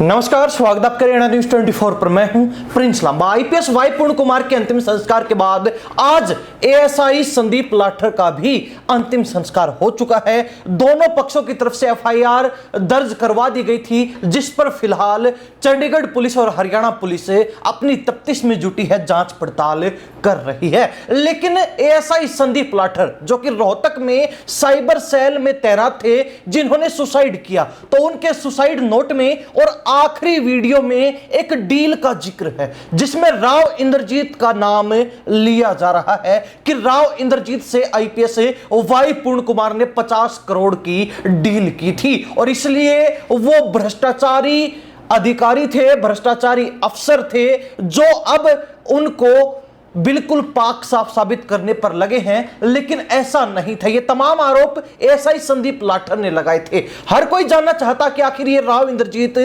नमस्कार, स्वागत आपका हरियाणा न्यूज 24 पर। मैं हूं प्रिंस लांबा। आईपीएस वाई पूर्ण कुमार के अंतिम संस्कार के बाद आज एएसआई संदीप लाठर का भी अंतिम संस्कार हो चुका है। दोनों पक्षों की तरफ से एफआईआर दर्ज करवा दी गई थी, जिस पर फिलहाल चंडीगढ़ पुलिस और हरियाणा पुलिस अपनी तफ्तीश में जुटी है, जांच पड़ताल कर रही है। लेकिन एएसआई संदीप लाठर, जो कि रोहतक में साइबर सेल में तैनात थे, जिन्होंने सुसाइड किया, तो उनके सुसाइड नोट में और आखिरी वीडियो में एक डील का जिक्र है, जिसमें राव इंद्रजीत का नाम लिया जा रहा है कि राव इंद्रजीत से आईपीएस वाई पूर्ण कुमार ने 50 करोड़ की डील की थी और इसलिए वो भ्रष्टाचारी अधिकारी थे, भ्रष्टाचारी अफसर थे, जो अब उनको बिल्कुल पाक साफ साबित करने पर लगे हैं। लेकिन ऐसा नहीं था। ये तमाम आरोप एएसआई संदीप लाठर ने लगाए थे। हर कोई जानना चाहता कि आखिर ये राव इंद्रजीत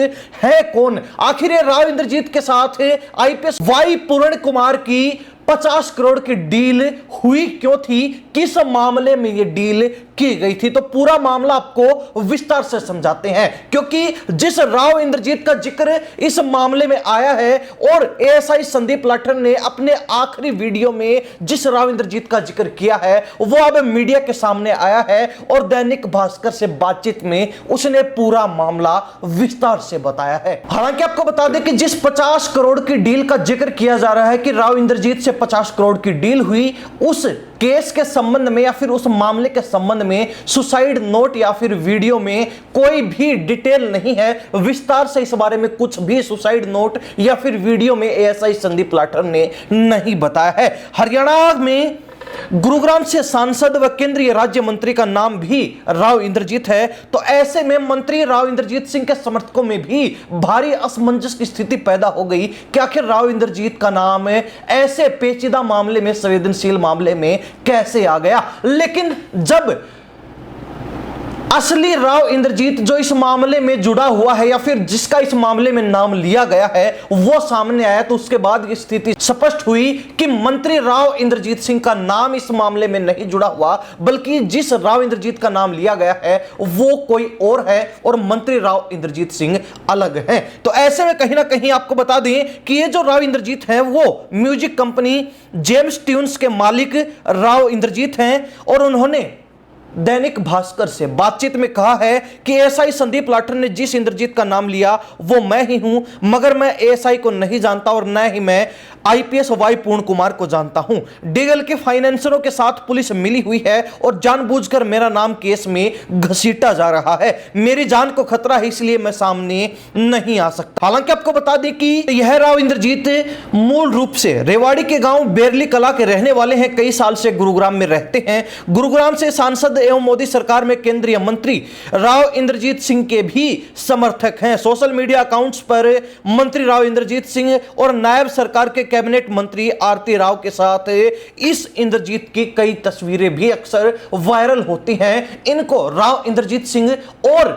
है कौन, आखिर ये राव इंद्रजीत के साथ आईपीएस वाई पूर्ण कुमार की 50 करोड़ की डील हुई क्यों थी, किस मामले में यह डील की गई थी। तो पूरा मामला आपको विस्तार से समझाते हैं, क्योंकि जिस राव इंद्रजीत का जिक्र इस मामले में आया है और एएसआई संदीप लाठर ने अपने आखिरी वीडियो में जिस राव इंद्रजीत का जिक्र किया है, वो अब मीडिया के सामने आया है और दैनिक भास्कर से बातचीत में उसने पूरा मामला विस्तार से बताया है। हालांकि आपको बता दें कि जिस 50 करोड़ की डील का जिक्र किया जा रहा है कि राव इंद्रजीत से 50 करोड़ की डील हुई, उस केस के संबंध में या फिर उस मामले के संबंध में सुसाइड नोट या फिर वीडियो में कोई भी डिटेल नहीं है। विस्तार से इस बारे में कुछ भी सुसाइड नोट या फिर वीडियो में एएसआई संदीप लाठर ने नहीं बताया है। हरियाणा में गुरुग्राम से सांसद व केंद्रीय राज्य मंत्री का नाम भी राव इंद्रजीत है। तो ऐसे में मंत्री राव इंद्रजीत सिंह के समर्थकों में भी भारी असमंजस की स्थिति पैदा हो गई कि आखिर राव इंद्रजीत का नाम ऐसे पेचीदा मामले में, संवेदनशील मामले में कैसे आ गया। लेकिन जब असली राव इंद्रजीत जो इस मामले में जुड़ा हुआ है या फिर जिसका इस मामले में नाम लिया गया है, वो सामने आया, तो उसके बाद स्थिति स्पष्ट हुई कि मंत्री राव इंद्रजीत सिंह का नाम इस मामले में नहीं जुड़ा हुआ, बल्कि जिस राव इंद्रजीत का नाम लिया गया है वो कोई और है और मंत्री राव इंद्रजीत सिंह अलग है। तो ऐसे में कहीं ना कहीं आपको बता दें कि ये जो राव इंद्रजीत है वो म्यूजिक कंपनी जेम्स ट्यून्स के मालिक राव इंद्रजीत हैं और उन्होंने दैनिक भास्कर से बातचीत में कहा है कि एएसआई संदीप लाठर ने जिस इंद्रजीत का नाम लिया वो मैं ही हूं, मगर मैं एएसआई को नहीं जानता और न ही मैं आईपीएस वाई पूर्ण कुमार को जानता हूं। डीगल के फाइनेंसरों के साथ पुलिस मिली हुई है और जानबूझकर मेरा नाम केस में घसीटा जा रहा है। मेरी जान को खतरा है, इसलिए मैं सामने नहीं आ सकता। हालांकि आपको बता दें कि यह राव इंद्रजीत मूल रूप से रेवाड़ी के गांव बेरली कला के रहने वाले हैं। कई साल से गुरुग्राम में रहते हैं। गुरुग्राम से सांसद एवं मोदी सरकार में केंद्रीय मंत्री राव इंद्रजीत सिंह के भी समर्थक हैं। सोशल मीडिया अकाउंट्स पर मंत्री राव इंद्रजीत सिंह और नायब सरकार के कैबिनेट मंत्री आरती राव के साथ इस इंद्रजीत की कई तस्वीरें भी अक्सर वायरल होती हैं। इनको राव इंद्रजीत सिंह और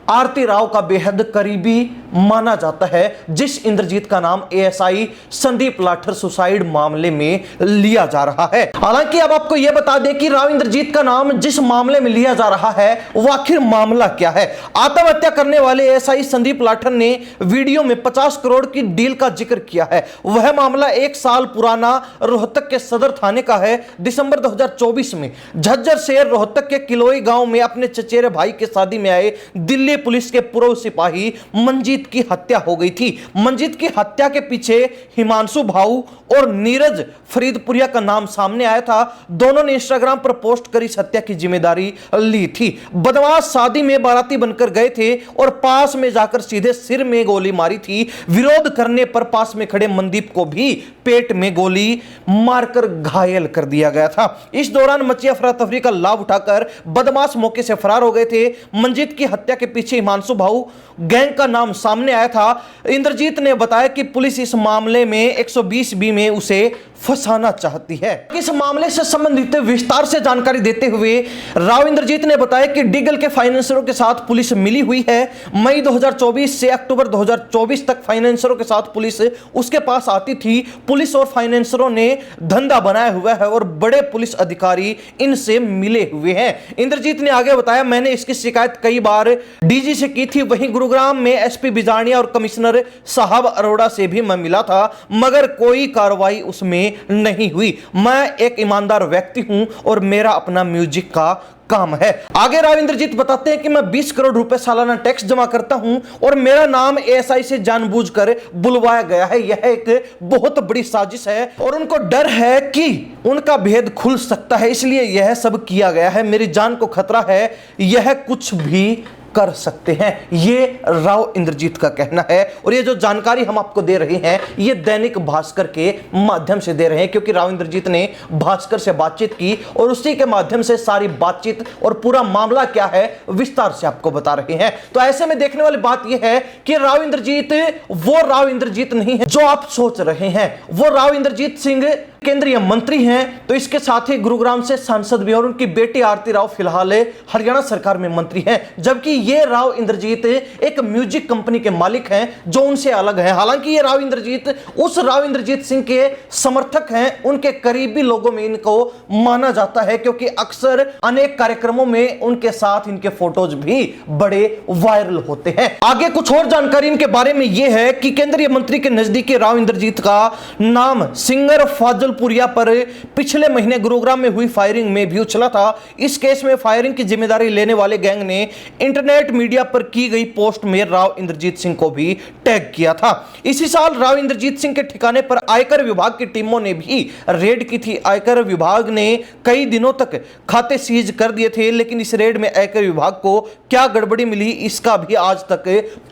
आरती राव का बेहद करीबी माना जाता है, जिस इंद्रजीत का नाम एएसआई संदीप लाठर सुसाइड मामले में लिया जा रहा है। हालांकि अब आपको यह बता दें कि राव इंद्रजीत का नाम जिस मामले में लिया जा रहा है वो आखिर मामला क्या है। आत्महत्या करने वाले एएसआई संदीप लाठर ने वीडियो में 50 करोड़ की डील का जिक्र किया है। वह मामला 1 साल पुराना रोहतक के सदर थाने का है। दिसंबर 2024 में झज्जर शहर रोहतक के किलोई गांव में अपने चचेरे भाई के शादी में आए दिल्ली पुलिस के पूर्व सिपाही मंजीत की हत्या हो गई थी। मंजीत की हत्या के पीछे हिमांशु भाऊ और नीरज फरीदपुरिया का नाम सामने आया था। दोनों ने इंस्टाग्राम पर पोस्ट कर इस हत्या की जिम्मेदारी ली थी। बदमाश शादी में बाराती बनकर गए थे और पास में जाकर सीधे सिर में गोली मारी थी। विरोध करने पर पास में खड़े मनदीप को भी पेट में गोली मारकर घायल कर दिया गया था। इस दौरान मची अफरा तफरी का लाभ उठाकर बदमाश मौके से फरार हो गए थे। मंजीत की हत्या के पीछे हिमांशु भाऊ गैंग का नाम सामने आया था। इंद्रजीत ने बताया कि पुलिस इस मामले में 120 बी में उसे फंसाना चाहती है। इस मामले से संबंधित विस्तार से जानकारी देते हुए राव इंद्रजीत ने बताया कि डीगल के फाइनेंसरों के साथ पुलिस मिली हुई है। मई 2024 से अक्टूबर 2024 तक फाइनेंसरों के साथ पुलिस उसके पास आती थी। पुलिस और फाइनेंसरों ने धंधा बनाया हुआ है और बड़े पुलिस अधिकारी इनसे मिले हुए हैं। इंद्रजीत ने आगे बताया, मैंने इसकी शिकायत कई बार डीजी से की थी। वहीं गुरुग्राम में एसपी बिजानिया और कमिश्नर साहब अरोड़ा से भी मैं मिला था, मगर कोई कार्रवाई उसमें नहीं हुई। मैं एक ईमानदार व्यक्ति हूं और मेरा अपना म्यूजिक का काम है। आगे राव इंद्रजीत बताते हैं कि मैं 20 करोड़ रुपए सालाना टैक्स जमा करता हूं और मेरा नाम एएसआई से जानबूझकर बुलवाया गया है। यह एक बहुत बड़ी साजिश है और उनको डर है कि उनका भेद खुल सकता है, इसलिए यह सब किया गया है। मेरी जान को खतरा है, यह कुछ भी कर सकते हैं, ये राव इंद्रजीत का कहना है। और ये जो जानकारी हम आपको दे रहे हैं, ये दैनिक भास्कर के माध्यम से दे रहे हैं, क्योंकि राव इंद्रजीत ने भास्कर से बातचीत की और उसी के माध्यम से सारी बातचीत और पूरा मामला क्या है विस्तार से आपको बता रहे हैं। तो ऐसे में देखने वाली बात यह है कि राव इंद्रजीत वो राव इंद्रजीत नहीं है जो आप सोच रहे हैं। वो राव इंद्रजीत सिंह केंद्रीय मंत्री हैं, तो इसके साथ ही गुरुग्राम से सांसद भी, और उनकी बेटी आरती राव फिलहाल हरियाणा सरकार में मंत्री हैं। जबकि ये राव इंद्रजीत एक म्यूजिक कंपनी के मालिक हैं जो उनसे अलग है। हालांकि ये राव इंद्रजीत उस राव इंद्रजीत सिंह के समर्थक हैं, उनके करीबी लोगों में इनको माना जाता है, क्योंकि अक्सर अनेक कार्यक्रमों में उनके साथ इनके फोटोज भी बड़े वायरल होते हैं। आगे कुछ और जानकारी इनके बारे में यह है कि केंद्रीय मंत्री के नजदीकी राव इंद्रजीत का नाम सिंगर फाजलपुरिया पर पिछले महीने गुरुग्राम में हुई फायरिंग में भी उछला था। इस केस में फायरिंग की जिम्मेदारी लेने वाले गैंग ने इंटरनेट मीडिया पर की गई पोस्ट में राव इंद्रजीत सिंह को भी टैग किया था। इसी साल राव इंद्रजीत सिंह के ठिकाने पर आयकर विभाग की टीमों ने भी रेड की थी। आयकर विभाग ने कई दिनों तक खाते सीज कर दिए थे, लेकिन इस रेड में आयकर विभाग को क्या गड़बड़ी मिली इसका भी आज तक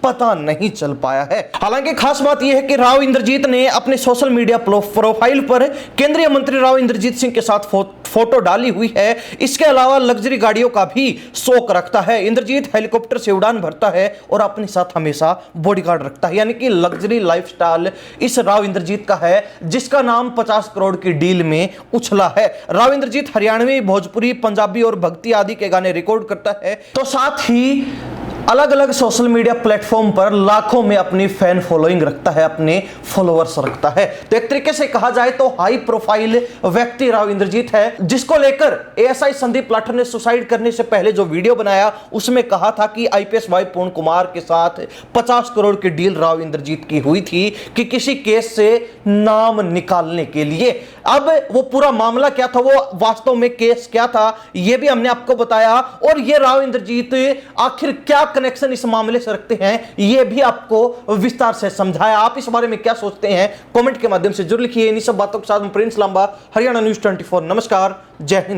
पता नहीं चल पाया है। हालांकि खास बात यह है कि राव इंद्रजीत ने अपने सोशल मीडिया प्रोफाइल पर केंद्रीय मंत्री राव इंद्रजीत सिंह के साथ फोटो डाली हुई है। इसके अलावा लग्जरी गाड़ियों का भी शौक रखता है। इंद्रजीत हेलीकॉप्टर से उड़ान भरता है और अपने साथ हमेशा बॉडीगार्ड रखता है, यानी कि लग्जरी लाइफस्टाइल इस राव इंद्रजीत का है, जिसका नाम 50 करोड़ की डील में उछला है। राव इंद्रजीत हरियाणवी, भोजपुरी, पंजाबी और भक्ति आदि के गाने रिकॉर्ड करता है, तो साथ ही अलग अलग सोशल मीडिया प्लेटफॉर्म पर लाखों में अपनी फैन फॉलोइंग रखता है, अपने फॉलोअर्स रखता है। तो एक तरीके से कहा जाए तो हाई प्रोफाइल व्यक्ति राव इंद्रजीत है, जिसको लेकर एएसआई संदीप लाठर ने सुसाइड करने से पहले जो वीडियो बनाया उसमें कहा था कि आईपीएस वाई पूर्ण कुमार के साथ 50 करोड़ की डील राव इंद्रजीत की हुई थी कि किसी केस से नाम निकालने के लिए। अब वो पूरा मामला क्या था, वो वास्तव में केस क्या था, यह भी हमने आपको बताया। और ये राव इंद्रजीत आखिर क्या कनेक्शन इस मामले से रखते हैं, यह भी आपको विस्तार से समझाया। आप इस बारे में क्या सोचते हैं कमेंट के माध्यम से जरूर लिखिए। इन सब बातों के साथ प्रिंस लांबा, हरियाणा न्यूज़ 24। नमस्कार, जय हिंद।